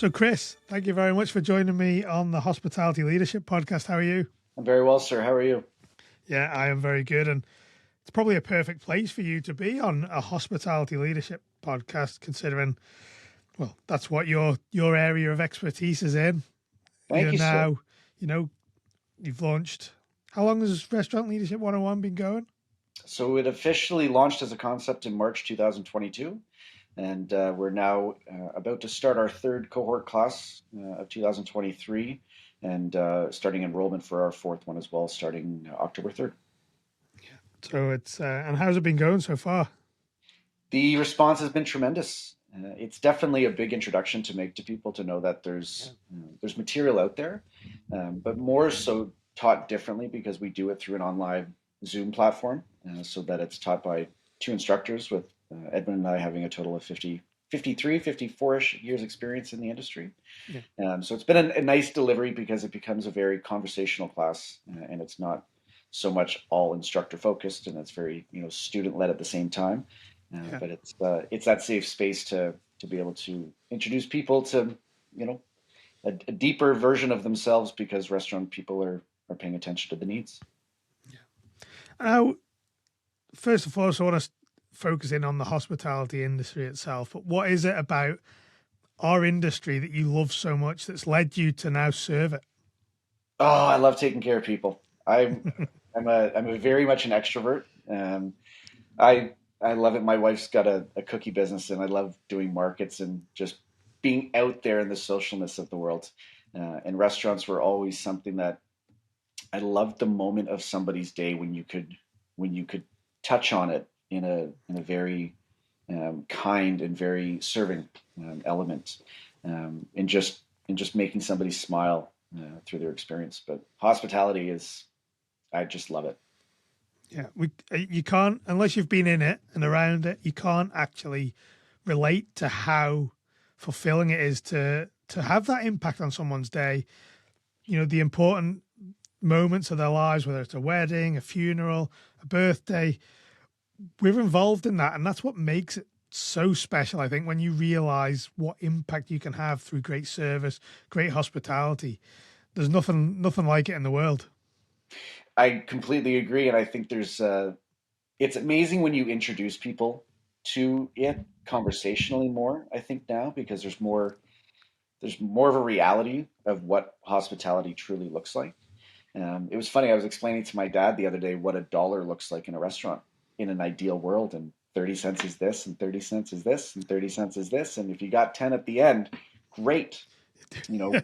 So, Chris, thank you very much for joining me on the Hospitality Leadership Podcast. How are you? I'm very well, sir. How are you? Yeah, I am very good. And it's probably a perfect place for you to be on a hospitality leadership podcast, considering, well, that's what your area of expertise is in. Thank You're you, sir. now, you know, you've launched. How long has Restaurant Leadership 101 been going? So it officially launched as a concept in March 2022, and we're now about to start our third cohort class of 2023, and starting enrollment for our fourth one as well, starting October 3rd. So and how's it been going so far? The response has been tremendous. It's definitely a big introduction to make to people to know that there's material out there, but more so taught differently because we do it through an online Zoom platform, so that it's taught by two instructors, with Edwin and I having a total of 50, 53, 54-ish years experience in the industry. Yeah. So it's been a nice delivery because it becomes a very conversational class, and it's not so much all instructor focused, and it's very student led at the same time. Yeah. But it's that safe space to be able to introduce people to a deeper version of themselves, because restaurant people are paying attention to the needs. Now, first and foremost, I want to focus in on the hospitality industry itself. But what is it about our industry that you love so much that's led you to now serve it? Oh, I love taking care of people. I'm a very much an extrovert. I I love it. My wife's got a cookie business, and I love doing markets and just being out there in the socialness of the world. And restaurants were always something that I loved, the moment of somebody's day when you could touch on it in a very kind and very serving element, and just making somebody smile through their experience. But hospitality is, I just love it. Yeah, you can't, unless you've been in it and around it, you can't actually relate to how fulfilling it is to have that impact on someone's day. The important moments of their lives, whether it's a wedding, a funeral, a birthday, we're involved in that, and that's what makes it so special. I think when you realize what impact you can have through great service, great hospitality, there's nothing like it in the world. I completely agree, and I think it's amazing when you introduce people to it conversationally more. I think now, because there's more of a reality of what hospitality truly looks like. It was funny. I was explaining to my dad the other day what a dollar looks like in a restaurant in an ideal world, and 30 cents is this, and 30 cents is this, and 30 cents is this, and if you got 10 at the end, great. You know,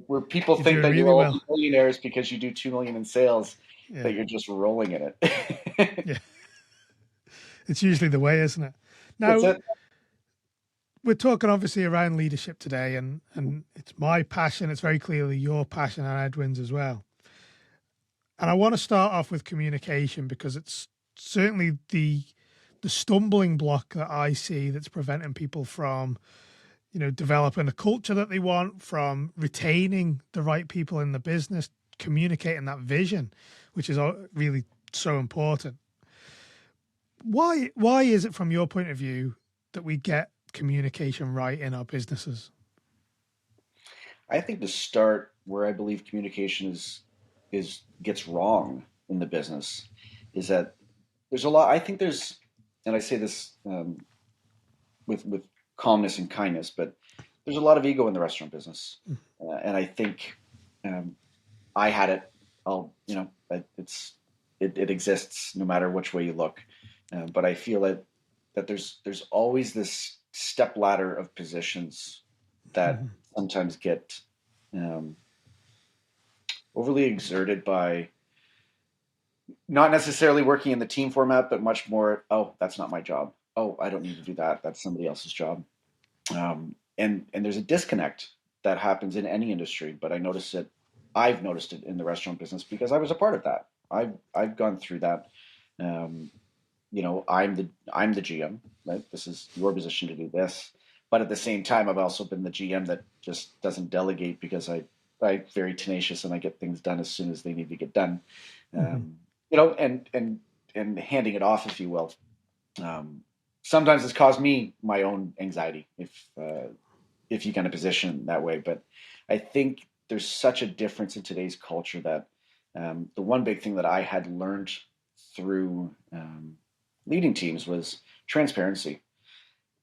where people You're think doing that really you're all well. millionaires because you do 2 million in sales, Yeah, that you're just rolling in it. yeah. It's usually the way, isn't it? That's Now, it. we're talking obviously around leadership today, and it's my passion. It's very clearly your passion and Edwin's as well. And I want to start off with communication because it's certainly the stumbling block that I see that's preventing people from, developing a culture that they want, from retaining the right people in the business, communicating that vision, which is really so important. Why is it, from your point of view, that we get communication right in our businesses? I think to start where I believe communication is gets wrong in the business is that there's a lot. I think there's, and I say this with calmness and kindness, but there's a lot of ego in the restaurant business, and I think um, I had it. It exists no matter which way you look, but I feel that there's always this step ladder of positions that Mhm. sometimes get um, overly exerted by not necessarily working in the team format, but much more, oh, that's not my job. Oh, I don't need to do that. That's somebody else's job. And there's a disconnect that happens in any industry, but I've noticed it in the restaurant business because I was a part of that. I've gone through that. Um, I'm the GM, right? This is your position to do this. But at the same time, I've also been the GM that just doesn't delegate, because I'm very tenacious and I get things done as soon as they need to get done. Mhm. Um, and handing it off, if you will. Um, Sometimes it's caused me my own anxiety. if you kind of position it that way. But I think there's such a difference in today's culture that the one big thing that I had learned through leading teams was transparency.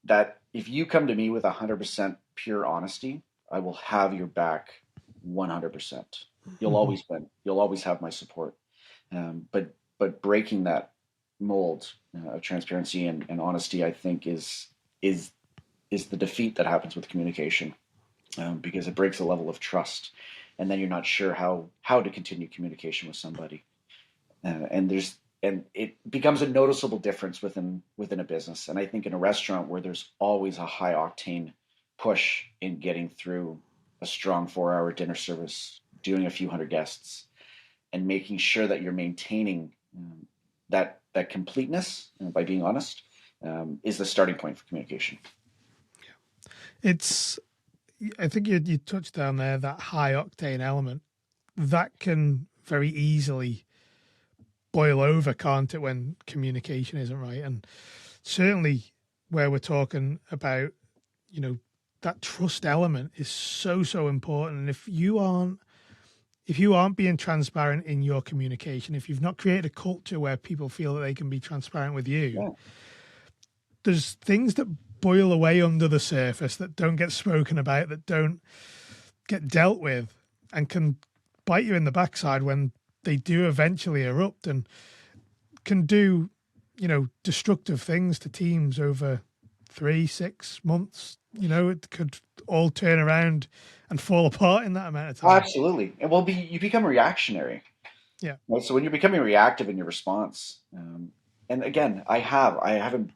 That if you come to me with 100% pure honesty, I will have your back 100%. You'll Mhm. always win. You'll always have my support. But breaking that mold of transparency and honesty, I think is is the defeat that happens with communication, because it breaks a level of trust, and then you're not sure how to continue communication with somebody, and it becomes a noticeable difference within a business. And I think in a restaurant where there's always a high octane push in getting through a strong 4-hour dinner service, doing a few hundred guests, and making sure that you're maintaining that completeness by being honest, is the starting point for communication. It's, I think you touched down there that high octane element that can very easily boil over, can't it, when communication isn't right? And certainly where we're talking about, you know, that trust element is so important. And if you aren't being transparent in your communication, if you've not created a culture where people feel that they can be transparent with you, Yeah, there's things that boil away under the surface that don't get spoken about, that don't get dealt with, and can bite you in the backside when they do eventually erupt, and can do, you know, destructive things to teams over 3 6 months. You know, it could all turn around and fall apart in that amount of time. absolutely. And you become reactionary. Yeah. Right? So when you're becoming reactive in your response, and again, I haven't,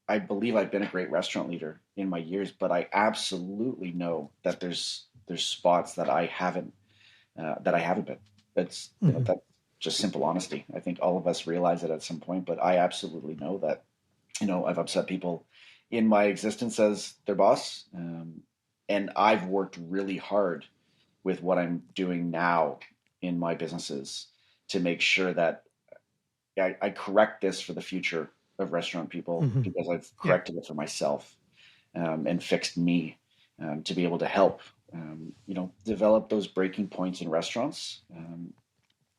I believe I've been a great restaurant leader in my years, but I absolutely know that there's spots that I haven't been. That's, Hmm. that's just simple honesty. I think all of us realize it at some point, but I absolutely know that, I've upset people in my existence as their boss, and I've worked really hard with what I'm doing now in my businesses to make sure that I correct this for the future of restaurant people, Hmm. because I've Yeah. corrected it for myself, and fixed me, to be able to help, develop those breaking points in restaurants,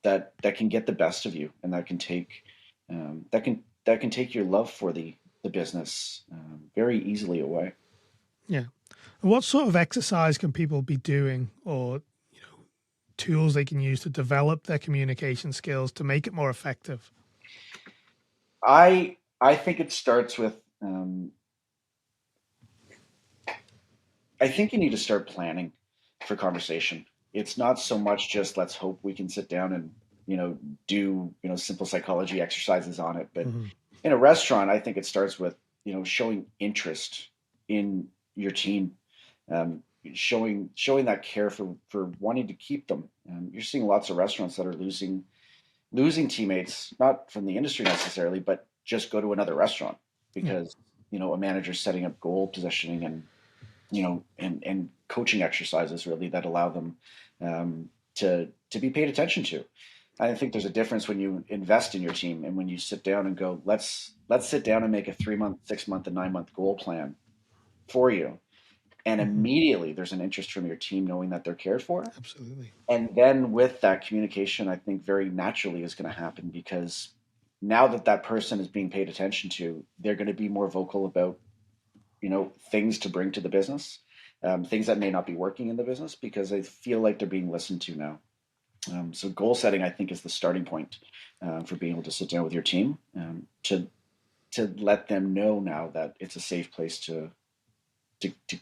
that can get the best of you, and that can take your love for the business, very easily away. Yeah. What sort of exercise can people be doing, or tools they can use to develop their communication skills to make it more effective? I think it starts with, I think you need to start planning for conversation. It's not so much just let's hope we can sit down and, do, simple psychology exercises on it. But Hmm. in a restaurant, I think it starts with, showing interest in your team, showing that care for wanting to keep them. You're seeing lots of restaurants that are losing teammates, not from the industry necessarily, but just go to another restaurant Yeah. because, a manager's setting up goal positioning and, and coaching exercises really that allow them, to be paid attention to. I think there's a difference when you invest in your team and when you sit down and go, let's sit down and make a 3 month, 6 month, and 9 month goal plan for you. And Hmm. immediately there's an interest from your team knowing that they're cared for. Absolutely. And then with that communication, I think very naturally is going to happen, because now that that person is being paid attention to, they're going to be more vocal about, things to bring to the business, things that may not be working in the business, because they feel like they're being listened to now. So goal setting, I think, is the starting point, for being able to sit down with your team, to let them know now that it's a safe place to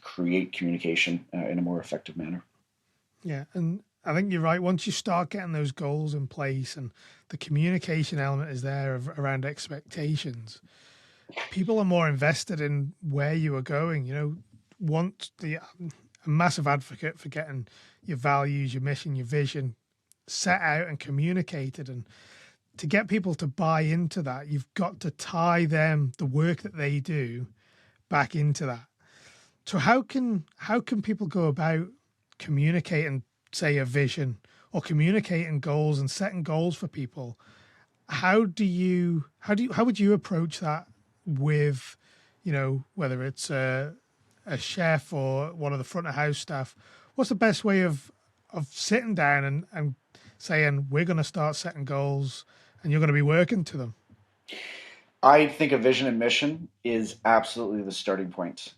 create communication, in a more effective manner. Yeah. And I think you're right. Once you start getting those goals in place and the communication element is there around expectations, people are more invested in where you are going. Want the a massive advocate for getting your values, your mission, your vision set out and communicated. And to get people to buy into that, you've got to tie them, the work that they do, back into that. So how can people go about communicating, say, a vision, or communicating goals and setting goals for people? How would you approach that with, whether it's a chef or one of the front of house staff, what's the best way of sitting down and saying, we're going to start setting goals and you're going to be working to them? I think a vision and mission is absolutely the starting point.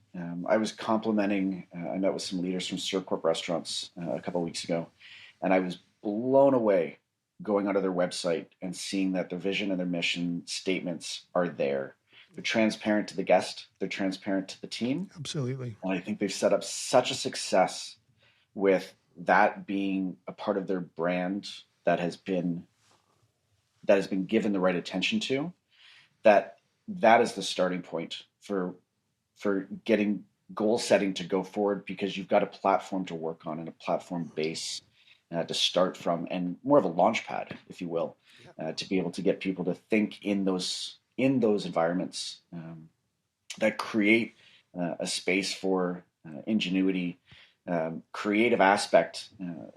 I was complimenting, I met with some leaders from Corp restaurants a couple of weeks ago, and I was blown away going onto their website and seeing that their vision and their mission statements are there. They're transparent to the guest, they're transparent to the team. Absolutely. And I think they've set up such a success with that being a part of their brand that has been given the right attention to, that is the starting point for getting goal setting to go forward, because you've got a platform to work on and a platform base to start from, and more of a launch pad, if you will, to be able to get people to think in those environments that create a space for ingenuity, creative aspect,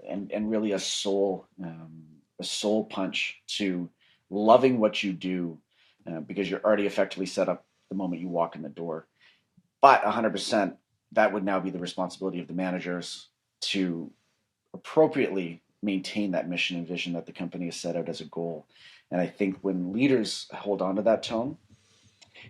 and really a soul punch to loving what you do, because you're already effectively set up the moment you walk in the door. But 100%, that would now be the responsibility of the managers to appropriately maintain that mission and vision that the company has set out as a goal. And I think when leaders hold on to that tone,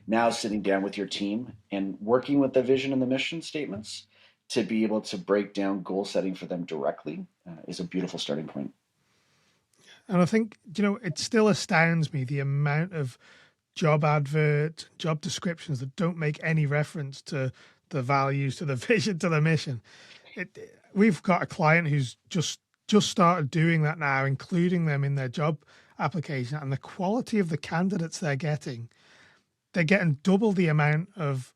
now sitting down with your team and working with the vision and the mission statements to be able to break down goal setting for them directly is a beautiful starting point. And I think, it still astounds me the amount of job adverts, job descriptions that don't make any reference to the values, to the vision, to the mission. We've got a client who's just started doing that now, including them in their job application, and the quality of the candidates they're getting double the amount of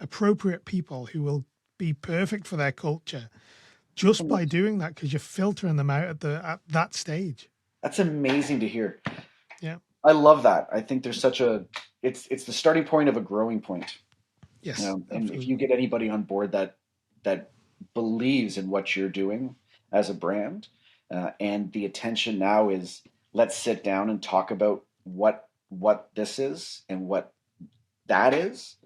appropriate people who will be perfect for their culture just by doing that, because you're filtering them out at that stage. That's amazing to hear. Yeah, I love that. I think there's it's the starting point of a growing point. Yes, and if you get anybody on board that believes in what you're doing as a brand, and the attention now is, let's sit down and talk about what this is and what that is,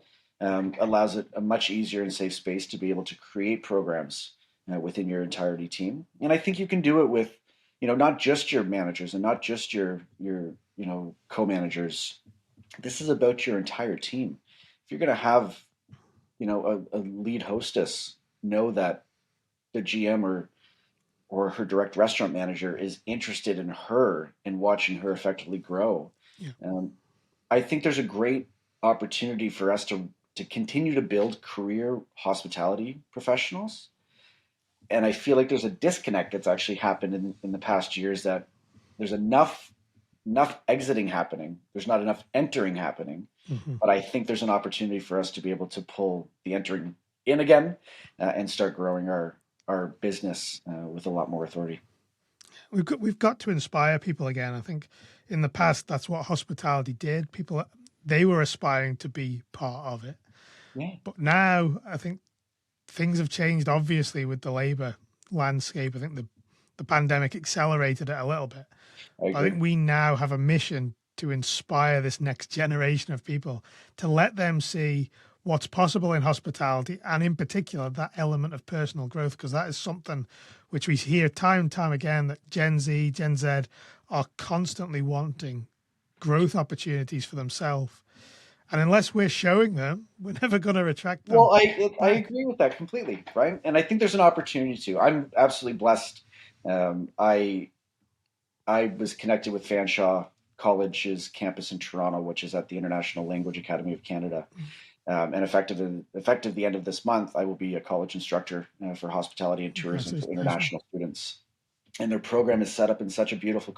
allows it a much easier and safe space to be able to create programs within your entirety team. And I think you can do it with, not just your managers and not just your co-managers. This is about your entire team. If you're going to have, a lead hostess, know that the GM or her direct restaurant manager is interested in her and watching her effectively grow. Yeah. I think there's a great opportunity for us to continue to build career hospitality professionals. And I feel like there's a disconnect that's actually happened in the past years, that there's enough exiting happening. There's not enough entering happening. Mm-hmm. But I think there's an opportunity for us to be able to pull the entering in again and start growing our business with a lot more authority. We've got to inspire people again. I think in the past, that's what hospitality did. People, they were aspiring to be part of it. Yeah. But now I think things have changed, obviously, with the labor landscape. I think the pandemic accelerated it a little bit. I think we now have a mission to inspire this next generation of people, to let them see what's possible in hospitality, and in particular, that element of personal growth, because that is something which we hear time and time again, that Gen Z, Gen Z are constantly wanting growth opportunities for themselves. And unless we're showing them, we're never going to attract them. Well, I agree with that completely, right? And I think there's an opportunity to. I'm absolutely blessed. I was connected with Fanshawe College's campus in Toronto, which is at the International Language Academy of Canada. And effective the end of this month, I will be a college instructor for hospitality and tourism for international students. And their program is set up in such a beautiful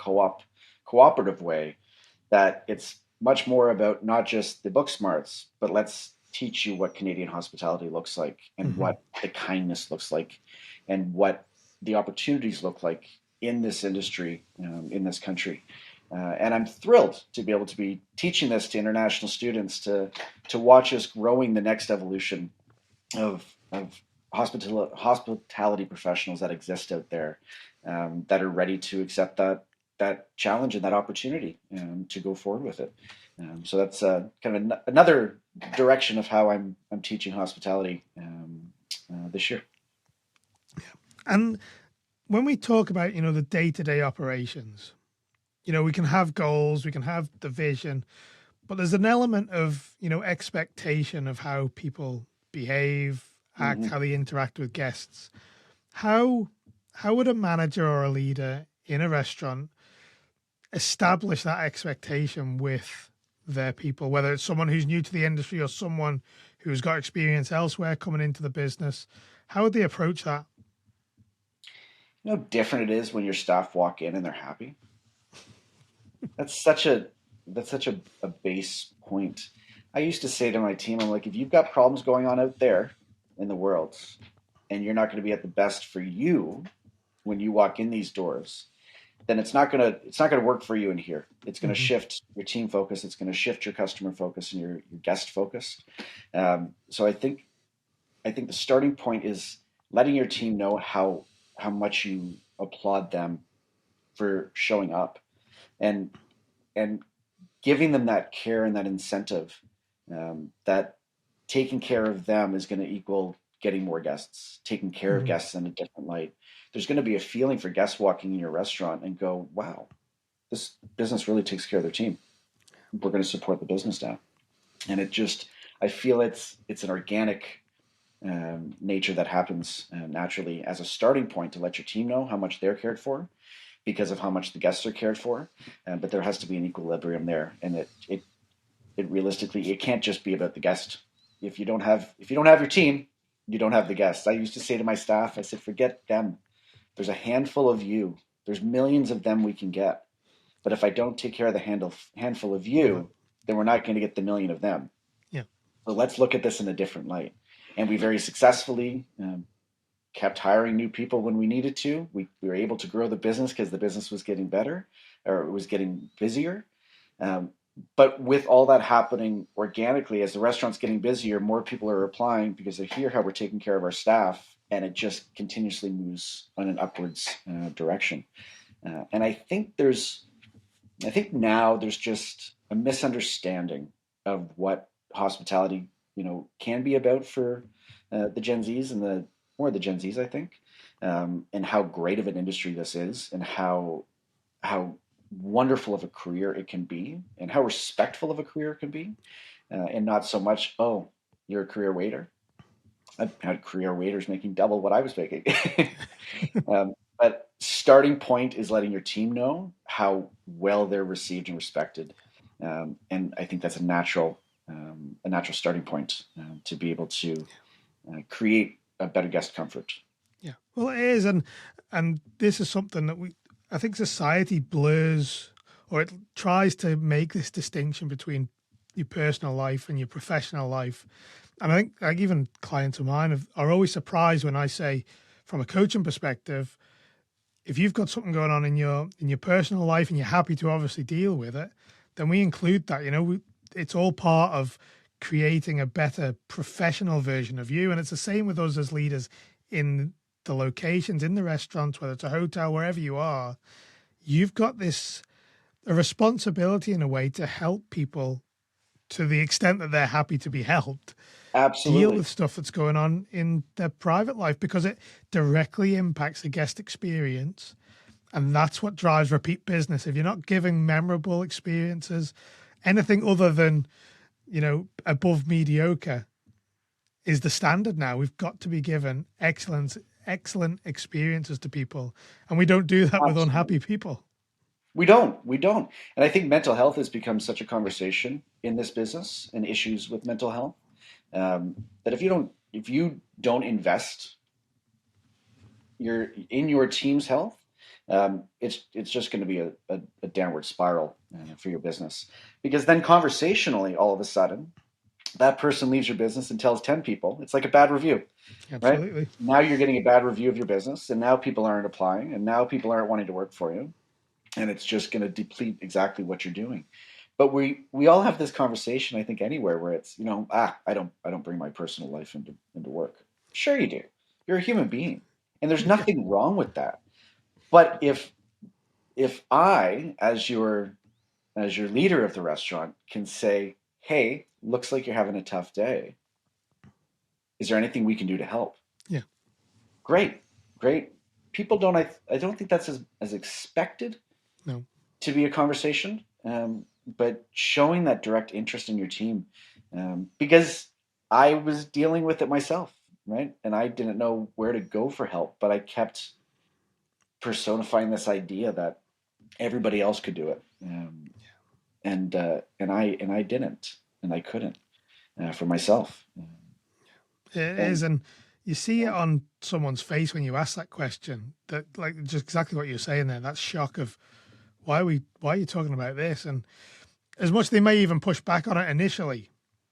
cooperative way that it's much more about not just the book smarts, but let's teach you what Canadian hospitality looks like, and what the kindness looks like, and what the opportunities look like in this industry, in this country. And I'm thrilled to be able to be teaching this to international students, to watch us growing the next evolution of hospitality professionals that exist out there, that are ready to accept that challenge and that opportunity to go forward with it. So that's kind of another direction of how I'm teaching hospitality this year. And when we talk about, the day-to-day operations, we can have goals, we can have the vision, but there's an element of, expectation of how people behave, act, Mm-hmm. how they interact with guests. How how would a manager or a leader in a restaurant establish that expectation with their people, whether it's someone who's new to the industry or someone who's got experience elsewhere coming into the business? How would they approach that? You know how different it is when your staff walk in and they're happy. That's such a a base point. I used to say to my team, I'm like, if you've got problems going on out there in the world, and you're not going to be at the best for you when you walk in these doors, then it's not gonna work for you in here. It's going to Mm-hmm. shift your team focus. It's going to shift your customer focus and your guest focus. So I think the starting point is letting your team know how much you applaud them for showing up, and and giving them that care and that incentive, that taking care of them is going to equal getting more guests, taking care of Mm-hmm. guests in a different light. There's going to be a feeling for guests walking in your restaurant and go, wow, this business really takes care of their team. We're going to support the business now. And I feel it's an organic nature that happens naturally as a starting point to let your team know how much they're cared for because of how much the guests are cared for. But there has to be an equilibrium there, and it realistically it can't just be about the guest. If you don't have your team, you don't have the guests. I used to say to my staff, I said, forget them. There's a handful of you. There's millions of them we can get. But if I don't take care of the handful of you, then we're not going to get the million of them. Yeah. So let's look at this in a different light. And we very successfully kept hiring new people when we needed to. We were able to grow the business because the business was getting better or it was getting busier. Um, but with all that happening organically, as the restaurant's getting busier, more people are applying because they hear how we're taking care of our staff, and it just continuously moves on an upwards direction. And I think now there's just a misunderstanding of what hospitality, can be about for the Gen Zs and the more the Gen Zs, I think, and how great of an industry this is, and how wonderful of a career it can be, and how respectful of a career it can be, and not so much, oh, you're a career waiter. I've had career waiters making double what I was making. But starting point is letting your team know how well they're received and respected, and I think that's a natural starting point to be able to create a better guest comfort. Yeah. Well, it is, and this is something that I think society blurs, or it tries to make this distinction between your personal life and your professional life. And I think, like, even clients of mine are always surprised when I say, from a coaching perspective, if you've got something going on in your personal life and you're happy to obviously deal with it, then we include that. It's all part of creating a better professional version of you. And it's the same with us as leaders in the locations, in the restaurants, whether it's a hotel, wherever you are. You've got a responsibility in a way to help people to the extent that they're happy to be helped deal Absolutely. with stuff that's going on in their private life, because it directly impacts the guest experience. And that's what drives repeat business. If you're not giving memorable experiences, anything other than, above mediocre is the standard now. We've got to be given excellent experiences to people. And we don't do that with Absolutely. unhappy people. We don't. And I think mental health has become such a conversation in this business, and issues with mental health, that if you don't invest in your team's health, it's just going to be a downward spiral for your business, because then conversationally, all of a sudden, that person leaves your business and tells 10 people. It's like a bad review, right? Absolutely. Now you're getting a bad review of your business, and now people aren't applying, and now people aren't wanting to work for you, and it's just going to deplete exactly what you're doing. But we all have this conversation, I think, anywhere where it's, I don't bring my personal life into work. Sure you do. You're a human being, and there's Yeah. nothing wrong with that. But if I, as your as your leader of the restaurant, can say, hey, looks like you're having a tough day. Is there anything we can do to help? Yeah. Great, great. People don't, I don't think that's as expected No. to be a conversation, but showing that direct interest in your team, because I was dealing with it myself, right? And I didn't know where to go for help, but I kept personifying this idea that everybody else could do it, and I didn't, and I couldn't for myself. It And is, and you see it on someone's face when you ask that question. That, like, just exactly what you're saying there. That shock of why are you talking about this? And as much they may even push back on it initially,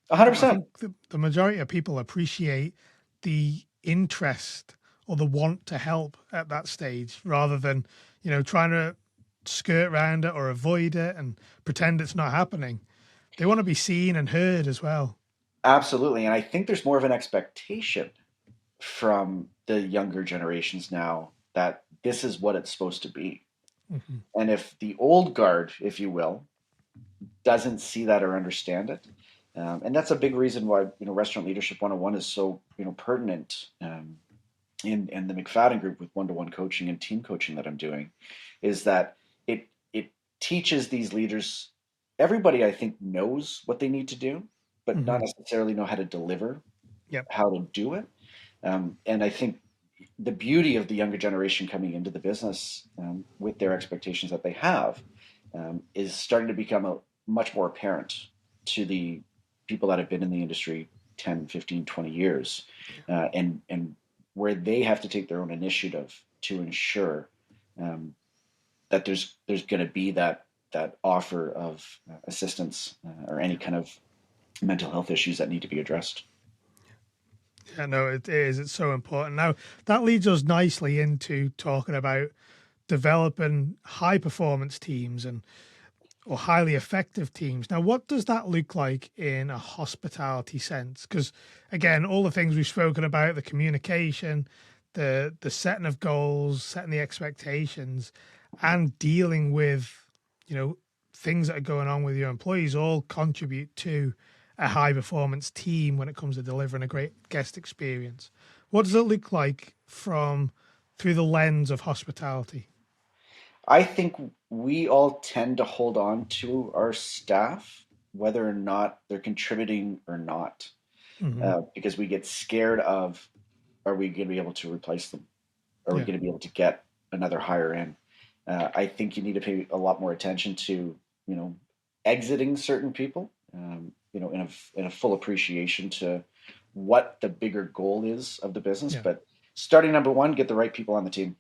but I 100%. think the majority of people appreciate the interest or the want to help at that stage, rather than trying to skirt around it or avoid it and pretend it's not happening. They want to be seen and heard as well. Absolutely. And I think there's more of an expectation from the younger generations now that this is what it's supposed to be. Hmm. And if the old guard, if you will, doesn't see that or understand it, and that's a big reason why Restaurant Leadership 101 is so pertinent, in the McFadden group with one-to-one coaching and team coaching that I'm doing, is that it teaches these leaders. Everybody, I think, knows what they need to do, but not Hmm. necessarily know how to deliver, Yep. how to do it. And I think the beauty of the younger generation coming into the business, with their expectations that they have, is starting to become much more apparent to the people that have been in the industry 10, 15, 20 years, and where they have to take their own initiative to ensure, that there's going to be that offer of assistance, or any kind of mental health issues that need to be addressed. Yeah, no, it is. It's so important. Now, that leads us nicely into talking about developing high performance teams and or highly effective teams. Now, what does that look like in a hospitality sense? Because again, all the things we've spoken about, the communication, the setting of goals, setting the expectations, and dealing with, you know, things that are going on with your employees all contribute to a high performance team when it comes to delivering a great guest experience. What does it look like from through the lens of hospitality? I think we all tend to hold on to our staff, whether or not they're contributing or not, Hmm. because we get scared of, are we going to be able to replace them? Are we Yeah. going to be able to get another hire in? I think you need to pay a lot more attention to, exiting certain people, in a full appreciation to what the bigger goal is of the business. Yeah. But starting number one, get the right people on the team.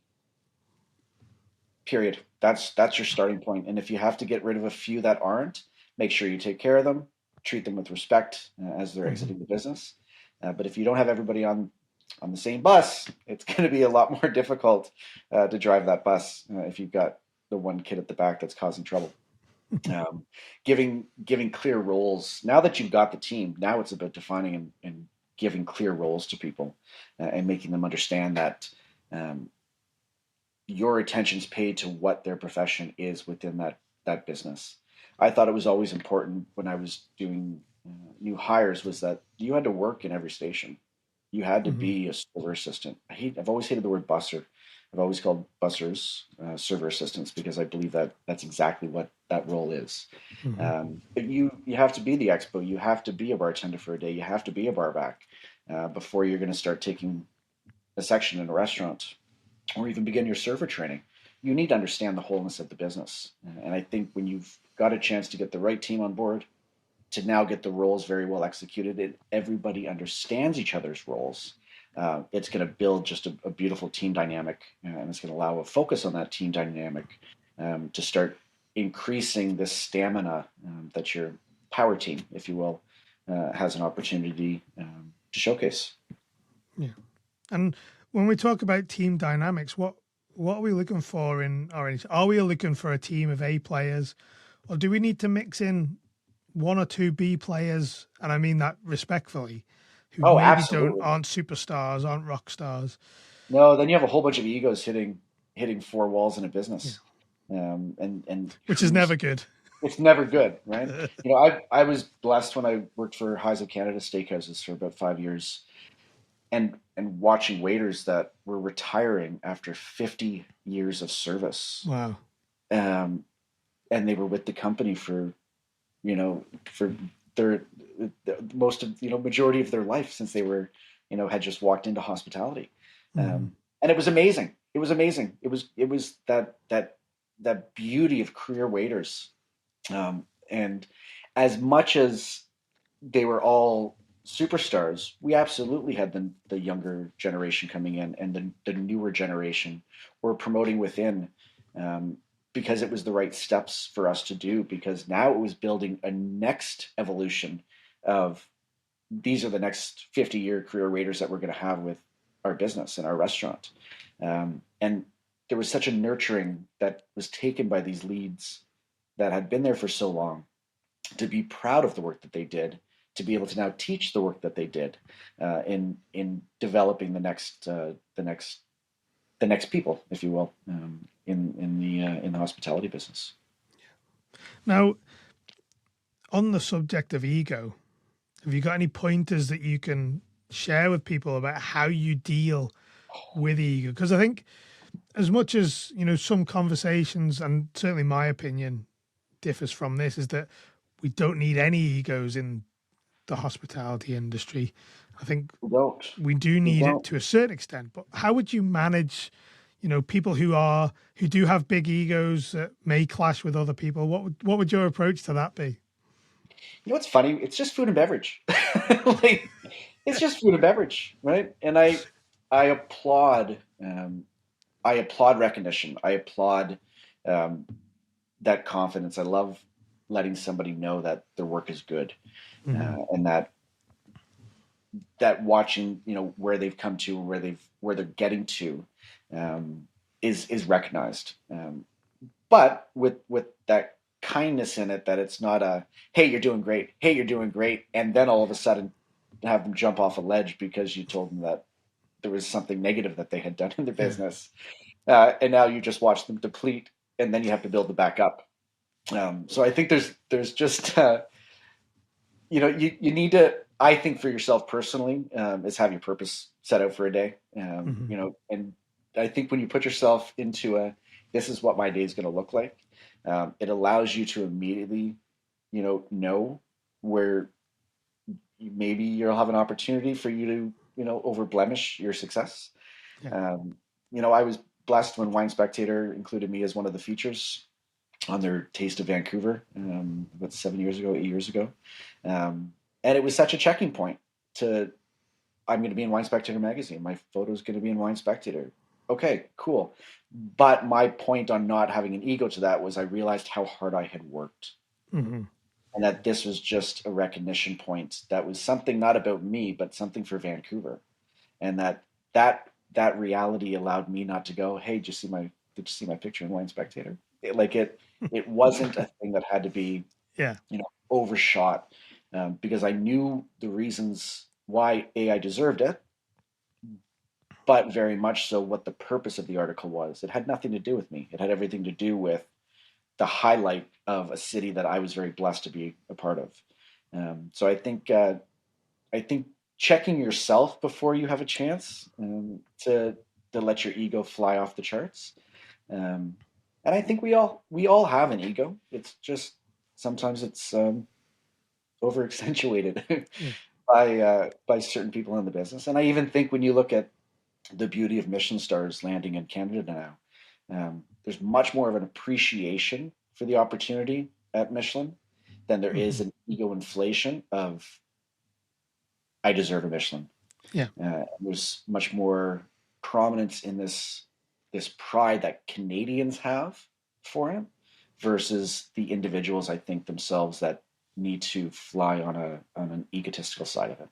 Period. That's your starting point. And if you have to get rid of a few that aren't, make sure you take care of them, treat them with respect, as they're Hmm. exiting the business. But if you don't have everybody on the same bus, it's going to be a lot more difficult, to drive that bus, if you've got the one kid at the back that's causing trouble. Um, giving clear roles. Now that you've got the team, now it's about defining and giving clear roles to people, and making them understand that, um, your attention's paid to what their profession is within that business. I thought it was always important when I was doing, new hires, was that you had to work in every station. You had to Hmm. be a server assistant. I've always hated the word busser. I've always called bussers, server assistants, because I believe that that's exactly what that role is. Hmm. But you have to be the expo. You have to be a bartender for a day. You have to be a barback, before you're going to start taking a section in a restaurant, or even begin your server training. You need to understand the wholeness of the business. And I think when you've got a chance to get the right team on board, to now get the roles very well executed, and everybody understands each other's roles, it's going to build just a beautiful team dynamic, and it's going to allow a focus on that team dynamic, to start increasing this stamina, that your power team, if you will, has an opportunity, to showcase. Yeah. And when we talk about team dynamics, what are we looking for in Orange? Are we looking for a team of A players, or do we need to mix in one or two B players? And I mean that respectfully, who Oh, maybe don't absolutely. aren't superstars, aren't rock stars. No, then you have a whole bunch of egos hitting four walls in a Yeah, business, and which is who's never good. it's never good, right? I was blessed when I worked for Highs of Canada Steakhouses for about 5 years, and watching waiters that were retiring after 50 years of service, Wow. um, and they were with the company for for their most of majority of their life, since they were had just walked into hospitality, Mm-hmm. and it was amazing. It was amazing. It was that beauty of career waiters, and as much as they were all superstars, we absolutely had the younger generation coming in, and the newer generation were promoting within, um, because it was the right steps for us to do, because now it was building a next evolution of, these are the next 50-year career waiters that we're going to have with our business and our restaurant. And there was such a nurturing that was taken by these leads that had been there for so long, to be proud of the work that they did, to be able to now teach the work that they did, in developing the next people, if you will, in the hospitality business. Now, on the subject of ego, have you got any pointers that you can share with people about how you deal with ego? Because I think, as much as some conversations, and certainly my opinion differs from this, is that we don't need any egos in the hospitality industry. I think We don't. we do We need it don't. to a certain extent, but how would you manage people who do have big egos that may clash with other people? What would your approach to that be? You know what's funny? It's just food and beverage. Like, it's just food and beverage, right? And I applaud I applaud recognition. I applaud um, that confidence. I love letting somebody know that their work is good, Hmm. and that watching where they've come to, where they're getting to, um, is recognized, but with that kindness in it, that it's not a, hey, you're doing great, hey, you're doing great, and then all of a sudden have them jump off a ledge because you told them that there was something negative that they had done in their Yeah. business, and now you just watch them deplete, and then you have to build it back up. So I think there's just you need to, I think, for yourself personally, is have your purpose set out for a day, Hmm. and I think when you put yourself into this is what my day is going to look like, it allows you to immediately know where maybe you'll have an opportunity for you to over blemish your success. Yeah. um, I was blessed when Wine Spectator included me as one of the features on their Taste of Vancouver, about 7 years ago, 8 years ago. Um, and it was such a checking point to, I'm going to be in Wine Spectator magazine. My photo is going to be in Wine Spectator. Okay, cool. But my point on not having an ego to that was, I realized how hard I had worked, Hmm. and that this was just a recognition point that was something not about me, but something for Vancouver. And that reality allowed me not to go, hey, did you see my picture in Wine Spectator? It wasn't a thing that had to be Yeah. overshot, because I knew the reasons why I deserved it, but very much so what the purpose of the article was. It had nothing to do with me. It had everything to do with the highlight of a city that I was very blessed to be a part of. So I think checking yourself before you have a chance, to let your ego fly off the charts. Um, and I think we all have an ego. It's just sometimes it's over accentuated Yeah. by certain people in the business. And I even think when you look at the beauty of Michelin stars landing in Canada now, there's much more of an appreciation for the opportunity at Michelin than there is Hmm. an ego inflation of, I deserve a Michelin. Yeah. There's much more prominence in this pride that Canadians have for him, versus the individuals, I think, themselves, that need to fly on an egotistical side of it.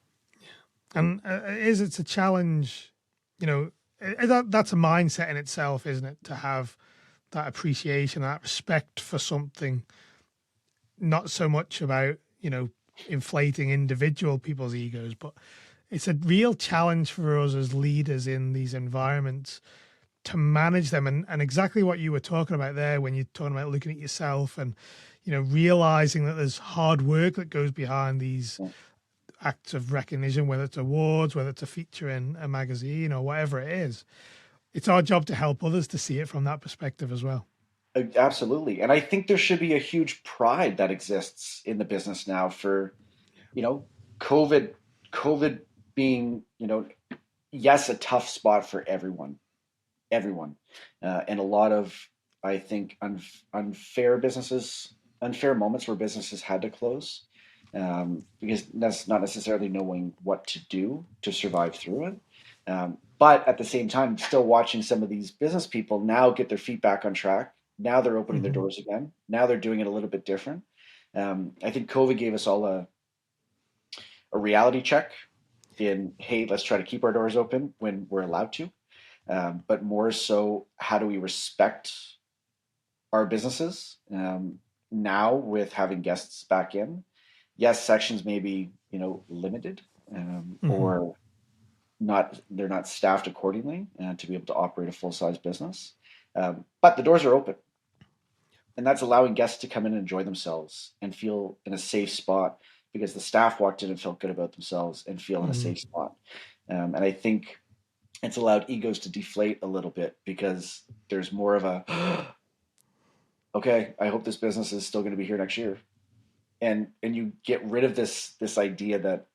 And it's a challenge, that's a mindset in itself, isn't it? To have that appreciation, that respect for something, not so much about, inflating individual people's egos, but it's a real challenge for us as leaders in these environments to manage them. And exactly what you were talking about there, when you're talking about looking at yourself and, realizing that there's hard work that goes behind these Yeah. acts of recognition, whether it's awards, whether it's a feature in a magazine or whatever it is. It's our job to help others to see it from that perspective as well. Absolutely. And I think there should be a huge pride that exists in the business now for, you know, COVID, COVID being, yes, a tough spot for everyone, and a lot of, I think, unfair moments where businesses had to close, because that's not necessarily knowing what to do to survive through it. But at the same time, still watching some of these business people now get their feet back on track. Now they're opening their Mm-hmm. doors again. Now they're doing it a little bit different. I think COVID gave us all a reality check in, hey, let's try to keep our doors open when we're allowed to. But more so, how do we respect our businesses now with having guests back in? Yes, sections may be limited, Mm-hmm. or not. They're not staffed accordingly to be able to operate a full size business. But the doors are open, and that's allowing guests to come in and enjoy themselves and feel in a safe spot because the staff walked in and felt good about themselves and feel in a Mm-hmm. safe spot. And I think it's allowed egos to deflate a little bit because there's more of a okay, I hope this business is still going to be here next year, and you get rid of this idea that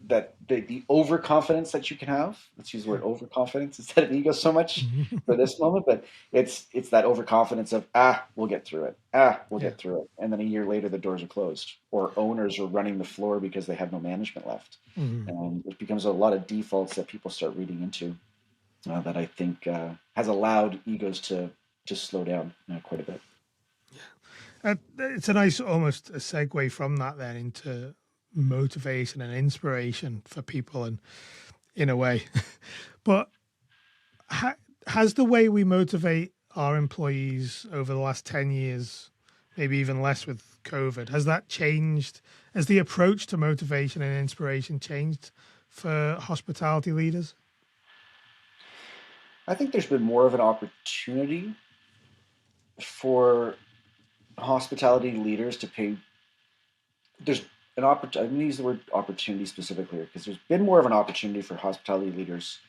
that the overconfidence that you can have. Let's use the Yeah. word overconfidence instead of ego so much for this moment, but it's that overconfidence of we'll get through it, we'll Yeah. get through it, and then a year later the doors are closed or owners are running the floor because they have no management left, Mm-hmm. and it becomes a lot of defaults that people start reading into, that I think has allowed egos to slow down quite a bit. It's a nice almost a segue from that then into motivation and inspiration for people, and in a way. But has the way we motivate our employees over the last 10 years, maybe even less with COVID, has that changed? Has the approach to motivation and inspiration changed for hospitality leaders? I think there's been more of an opportunity for hospitality leaders to pay. There's an opportunity. I'm going to use the word opportunity specifically here because there's been more of an opportunity for hospitality leaders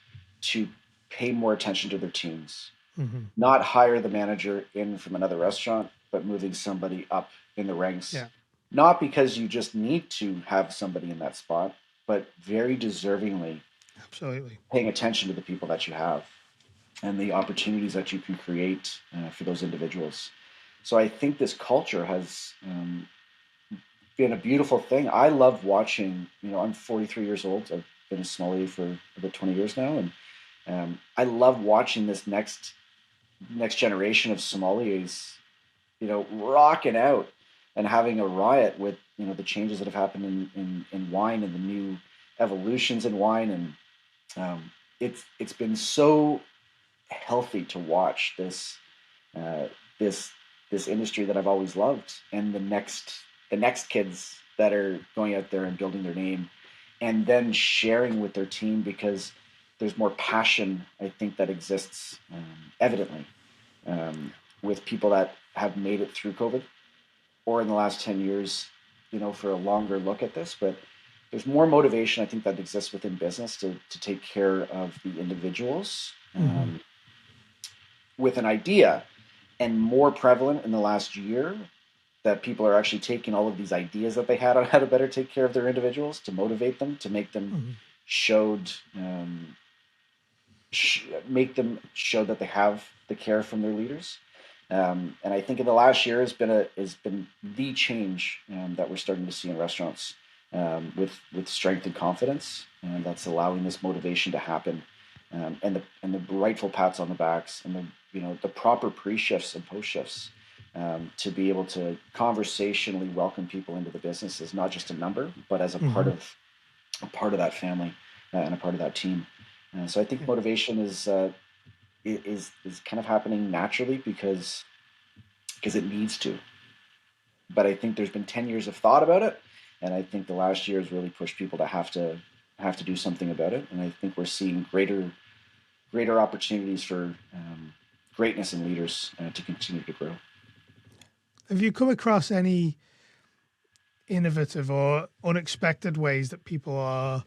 to pay more attention to their teams, Mm-hmm. not hire the manager in from another restaurant, but moving somebody up in the ranks. Yeah, Not because you just need to have somebody in that spot, but very deservingly absolutely. paying attention to the people that you have and the opportunities that you can create for those individuals. So I think this culture has been a beautiful thing. I love watching. I'm 43 years old. I've been a sommelier for about 20 years now, and I love watching this next generation of sommeliers, rocking out and having a riot with the changes that have happened in wine and the new evolutions in wine, and it's been so healthy to watch uh, this this industry that I've always loved, and the next kids that are going out there and building their name, and then sharing with their team because there's more passion I think that exists evidently with people that have made it through COVID or in the last 10 years, for a longer look at this, but there's more motivation I think that exists within business to take care of the individuals Mm-hmm. with an idea, and more prevalent in the last year that people are actually taking all of these ideas that they had on how to better take care of their individuals to motivate them, to make them Mm-hmm. showed make them show that they have the care from their leaders. And I think in the last year has been the change that we're starting to see in restaurants, with strength and confidence, and that's allowing this motivation to happen, and the rightful pats on the backs, and the proper pre shifts and post shifts, to be able to conversationally welcome people into the business as not just a number, but as a part Mm-hmm. of that family, and a part of that team. So I think Yeah. motivation is kind of happening naturally because it needs to. But I think there's been 10 years of thought about it, and I think the last year has really pushed people to have to do something about it. And I think we're seeing greater opportunities for greatness in leaders to continue to grow. Have you come across any innovative or unexpected ways that people are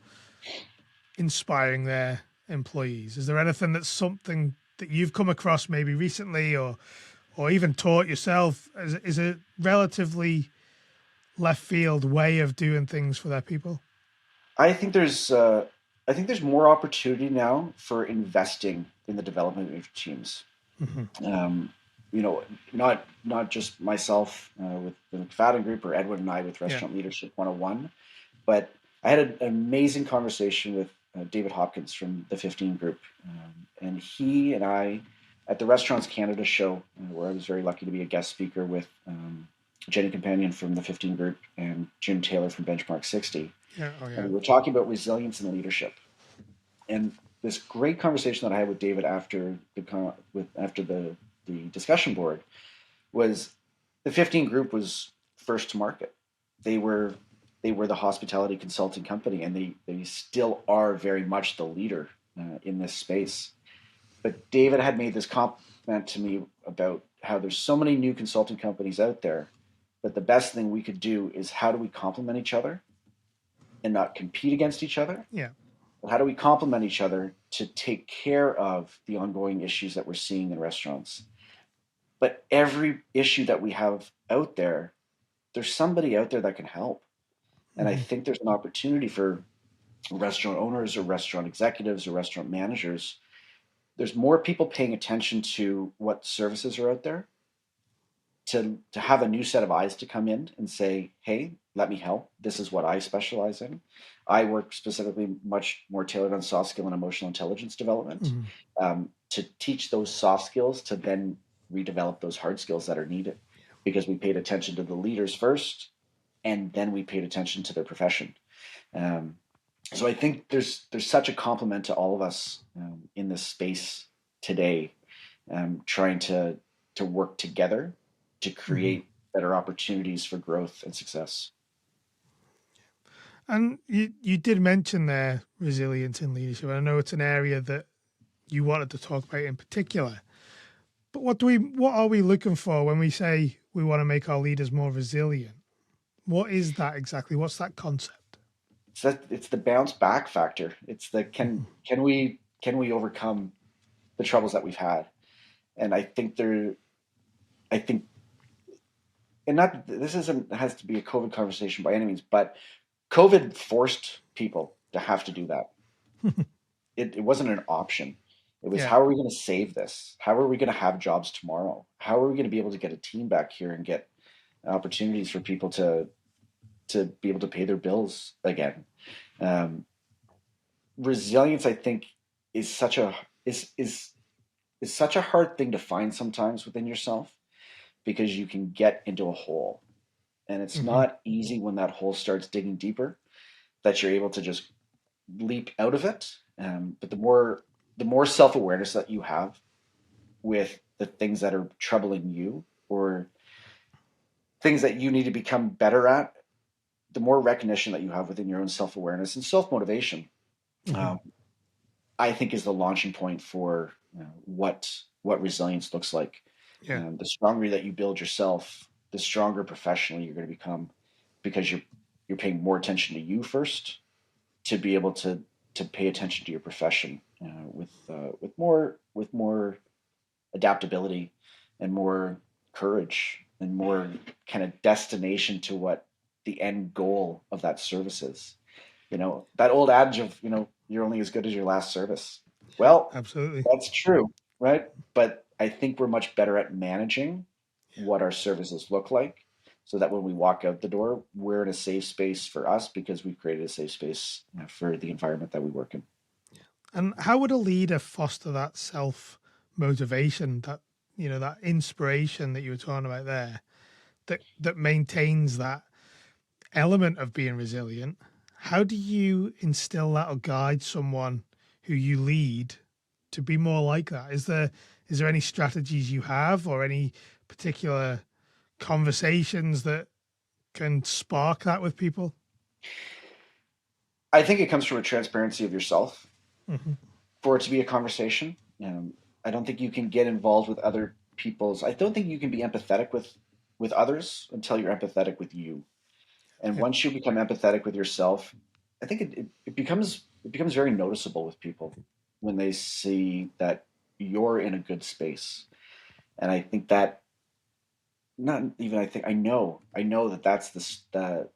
inspiring their employees? Is there anything that's something that you've come across maybe recently or even taught yourself is a relatively left field way of doing things for their people? I think there's more opportunity now for investing in the development of teams. Mm-hmm. Um, you know, not just myself with the McFadden Group or Edwin and I with Yeah. Restaurant Leadership 101, but I had an amazing conversation with David Hopkins from the 15 Group, and he and I at the Restaurants Canada show, where I was very lucky to be a guest speaker with Jenny Companion from the 15 Group and Jim Taylor from Benchmark 60. Yeah. Oh, And yeah. we were talking about resilience and leadership. And this great conversation that I had with David after the discussion board was the 15 Group was first to market. They were the hospitality consulting company, and they still are very much the leader in this space. But David had made this comment to me about how there's so many new consulting companies out there, but the best thing we could do is how do we complement each other and not compete against each other? Yeah. But how do we complement each other to take care of the ongoing issues that we're seeing in restaurants? But every issue that we have out there, there's somebody out there that can help. And I Mm-hmm. think there's an opportunity for restaurant owners or restaurant executives or restaurant managers. There's more people paying attention to what services are out there to have a new set of eyes to come in and say, hey, let me help. This is what I specialize in. I work specifically much more tailored on soft skill and emotional intelligence development, Mm-hmm. to teach those soft skills to then redevelop those hard skills that are needed, because we paid attention to the leaders first and then we paid attention to their profession. Um, so I think there's such a compliment to all of us in this space today, trying to work together to Mm-hmm. create better opportunities for growth and success. And you did mention there resilience in leadership. I know it's an area that you wanted to talk about in particular. But what are we looking for when we say we want to make our leaders more resilient? What is that exactly? What's that concept? It's the bounce back factor. It's the Mm-hmm. can we overcome the troubles that we've had? And I think and not this isn't has to be a COVID conversation by any means, but COVID forced people to have to do that. It wasn't an option. It was, Yeah. how are we going to save this? How are we going to have jobs tomorrow? How are we going to be able to get a team back here and get opportunities for people to be able to pay their bills again? Um, Resilience, I think, is such a is such a hard thing to find sometimes within yourself, because you can get into a hole, and it's Mm-hmm. not easy when that hole starts digging deeper that you're able to just leap out of it. But the more self awareness that you have with the things that are troubling you, or things that you need to become better at, the more recognition that you have within your own self awareness and self motivation, Mm-hmm. um, I think is the launching point for what resilience looks like. Yeah. The stronger that you build yourself, the stronger professionally you're going to become, because you're paying more attention to you first, to be able to pay attention to your profession with more adaptability and more courage and more kind of destination to what the end goal of that service is. That old adage of, you're only as good as your last service. Well, Absolutely. that's true, right? But I think we're much better at managing what our services look like, so that when we walk out the door, we're in a safe space for us, because we've created a safe space for the environment that we work in. And how would a leader foster that self motivation, that inspiration that you were talking about there, that maintains that element of being resilient? How do you instill that or guide someone who you lead to be more like that? Is there any strategies you have or any particular conversations that can spark that with people? I think it comes from a transparency of yourself Mm-hmm. for it to be a conversation. I don't think you can get involved with other people's. I don't think you can be empathetic with with others until you're empathetic with you. And Yeah. once you become empathetic with yourself, I think it becomes very noticeable with people when they see that you're in a good space. And I think that not even I think I know that that's the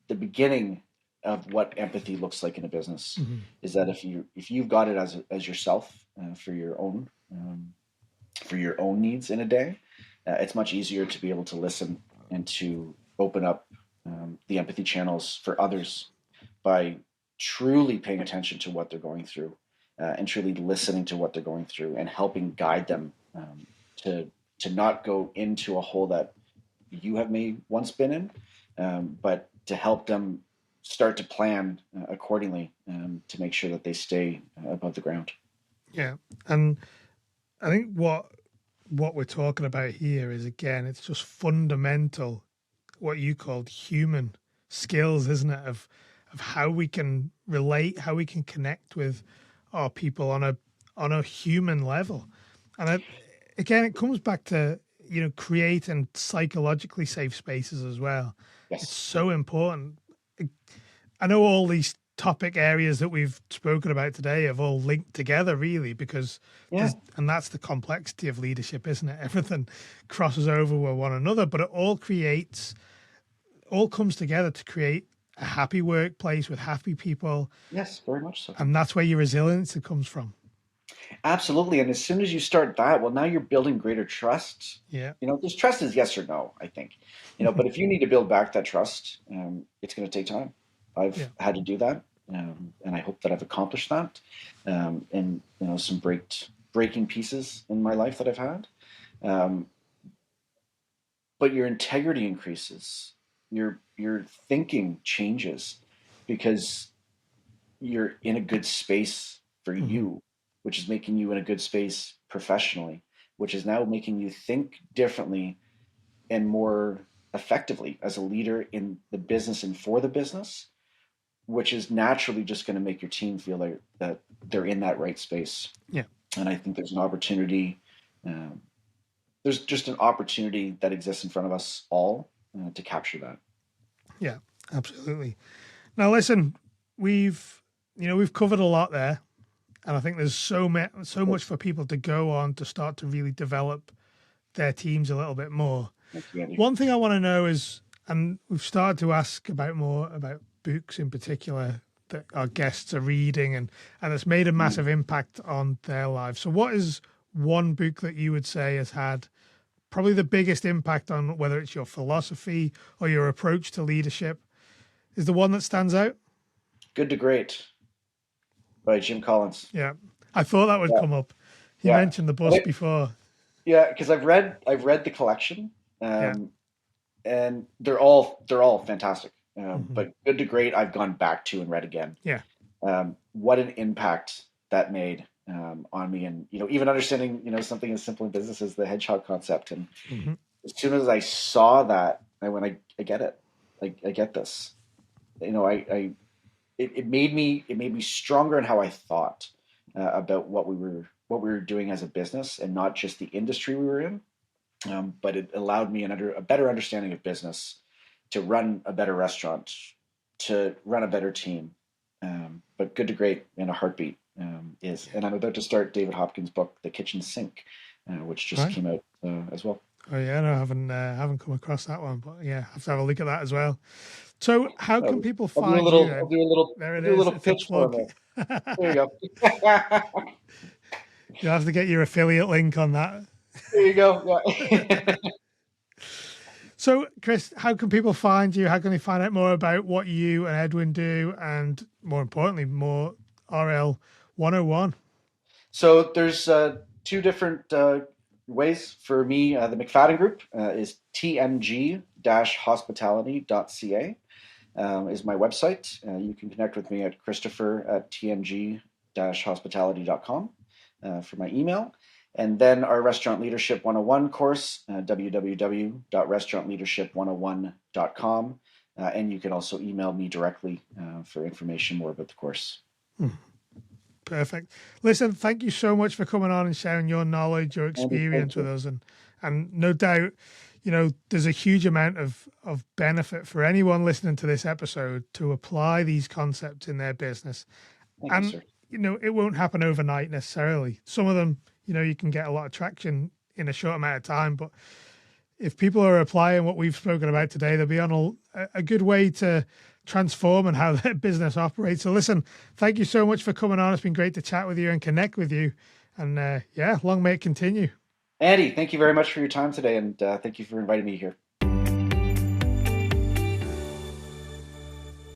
beginning of what empathy looks like in a business Mm-hmm. is that if you've got it as yourself for your own needs in a day, it's much easier to be able to listen and to open up the empathy channels for others by truly paying attention to what they're going through and truly listening to what they're going through and helping guide them to not go into a hole that you have may once been in, but to help them start to plan accordingly to make sure that they stay above the ground. Yeah. And I think what we're talking about here is, again, it's just fundamental, what you called human skills, isn't it? Of how we can relate, how we can connect with our people on a human level. And again, it comes back to, create and psychologically safe spaces as well. It's Yes. so important. I know all these topic areas that we've spoken about today have all linked together, really, because Yeah. and that's the complexity of leadership, isn't it? Everything crosses over with one another, but it all comes together to create a happy workplace with happy people. Yes. Very much so. And that's where your resilience comes from. Absolutely. And as soon as you start that, well, now you're building greater trust. Yeah. This trust is yes or no, I think. But if you need to build back that trust, it's going to take time. I've Yeah. had to do that, and I hope that I've accomplished that. And some breaking pieces in my life that I've had. Um, but your integrity increases. Your thinking changes because you're in a good space for Mm-hmm. you, which is making you in a good space professionally, which is now making you think differently and more effectively as a leader in the business and for the business, which is naturally just going to make your team feel like that they're in that right space. Yeah. And I think there's an opportunity. Um, there's just an opportunity that exists in front of us all to capture that. Yeah. Absolutely. Now, listen, we've covered a lot there, and I think there's so much for people to go on to start to really develop their teams a little bit more. Thank you, Andy. One thing I want to know is, and we've started to ask more about books in particular that our guests are reading, and it's made a massive impact on their lives. So what is one book that you would say has had probably the biggest impact on whether it's your philosophy or your approach to leadership? Is the one that stands out? Good to Great by Jim Collins. Yeah. I thought that would Yeah, come up. He yeah. mentioned the bus before. Yeah, because I've read the collection, Yeah. and they're all fantastic. Hmm. But Good to Great, I've gone back to and read again. Yeah. What an impact that made on me, and even understanding something as simple in business as the hedgehog concept. And Hmm. as soon as I saw that, I went, I get it. I get this. It made me stronger in how I thought about what we were doing as a business, and not just the industry we were in. But it allowed me a better understanding of business, to run a better restaurant, to run a better team. But Good to Great in a heartbeat is, and I'm about to start David Hopkins' book, The Kitchen Sink, which just Right. came out as well. Oh yeah, no, I haven't come across that one, but yeah, I have to have a look at that as well. So, how can people I'll do a find you little. I'll then? do a little. There I'll it do a is. little It's a pitch for plug. them. There you go. You'll have to get your affiliate link on that. There you go. Yeah. So, Chris, how can people find you? How can they find out more about what you and Edwin do, and more importantly, more RL 101? So there's two different ways for me. The McFadden Group is tmg-hospitality.ca is my website. You can connect with me at christopher@tmg-hospitality.com for my email. And then our Restaurant Leadership 101 course, www.restaurantleadership101.com. And you can also email me directly for information more about the course. Perfect. Listen, thank you so much for coming on and sharing your knowledge, your Andy, thank experience with you. us, and no doubt, there's a huge amount of benefit for anyone listening to this episode to apply these concepts in their business. Thank you, sir. It won't happen overnight necessarily. Some of them, you can get a lot of traction in a short amount of time, but if people are applying what we've spoken about today, they'll be on a good way to transform and how their business operates. So listen, thank you so much for coming on. It's been great to chat with you and connect with you. And long may it continue. Andy, thank you very much for your time today, and thank you for inviting me here.